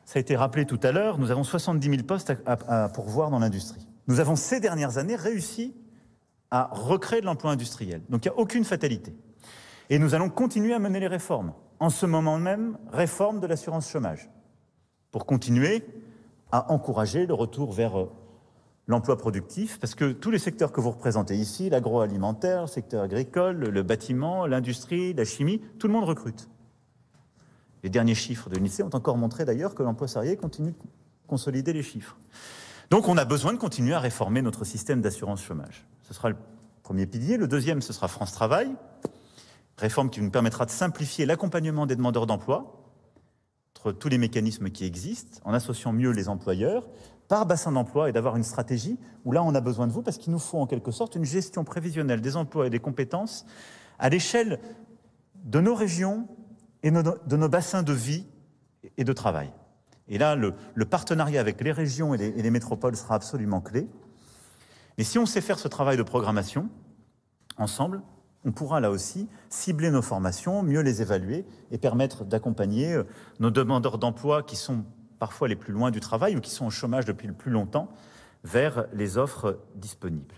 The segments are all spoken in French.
Ça a été rappelé tout à l'heure, nous avons 70 000 postes à pourvoir dans l'industrie. Nous avons ces dernières années réussi à recréer de l'emploi industriel. Donc il n'y a aucune fatalité. Et nous allons continuer à mener les réformes. En ce moment même, réforme de l'assurance chômage, pour continuer à encourager le retour vers l'emploi productif, parce que tous les secteurs que vous représentez ici, l'agroalimentaire, le secteur agricole, le bâtiment, l'industrie, la chimie, tout le monde recrute. Les derniers chiffres de l'INSEE ont encore montré d'ailleurs que l'emploi salarié continue de consolider les chiffres. Donc on a besoin de continuer à réformer notre système d'assurance chômage. Ce sera le premier pilier. Le deuxième, ce sera France Travail, réforme qui nous permettra de simplifier l'accompagnement des demandeurs d'emploi entre tous les mécanismes qui existent, en associant mieux les employeurs par bassin d'emploi et d'avoir une stratégie où là on a besoin de vous parce qu'il nous faut en quelque sorte une gestion prévisionnelle des emplois et des compétences à l'échelle de nos régions et de nos bassins de vie et de travail. Et là, le partenariat avec les régions et les métropoles sera absolument clé. Mais si on sait faire ce travail de programmation, ensemble, on pourra là aussi cibler nos formations, mieux les évaluer et permettre d'accompagner nos demandeurs d'emploi qui sont parfois les plus loin du travail ou qui sont au chômage depuis le plus longtemps vers les offres disponibles.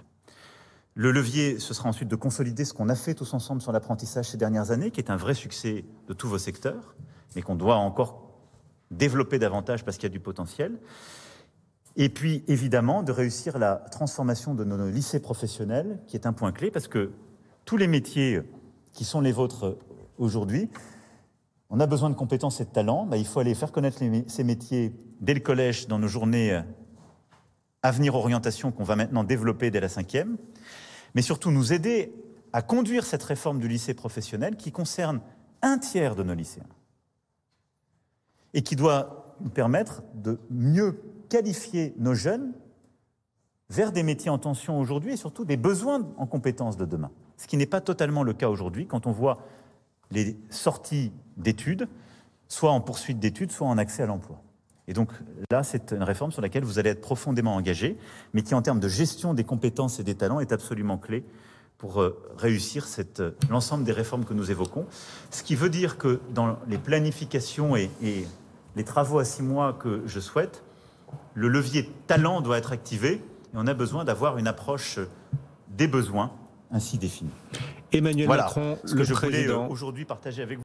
Le levier, ce sera ensuite de consolider ce qu'on a fait tous ensemble sur l'apprentissage ces dernières années, qui est un vrai succès de tous vos secteurs, mais qu'on doit encore développer davantage parce qu'il y a du potentiel. Et puis, évidemment, de réussir la transformation de nos lycées professionnels, qui est un point clé, parce que tous les métiers qui sont les vôtres aujourd'hui, on a besoin de compétences et de talents. Il faut aller faire connaître ces métiers dès le collège, dans nos journées Avenir Orientation qu'on va maintenant développer dès la 5e, mais surtout nous aider à conduire cette réforme du lycée professionnel qui concerne un tiers de nos lycéens et qui doit nous permettre de mieux qualifier nos jeunes vers des métiers en tension aujourd'hui et surtout des besoins en compétences de demain. Ce qui n'est pas totalement le cas aujourd'hui quand on voit les sorties d'études, soit en poursuite d'études, soit en accès à l'emploi. Et donc là, c'est une réforme sur laquelle vous allez être profondément engagés, mais qui en termes de gestion des compétences et des talents est absolument clé pour réussir l'ensemble des réformes que nous évoquons. Ce qui veut dire que dans les planifications et les travaux à 6 mois que je souhaite, le levier talent doit être activé et on a besoin d'avoir une approche des besoins ainsi définie. Emmanuel voilà Macron, ce que je voulais aujourd'hui partager avec vous.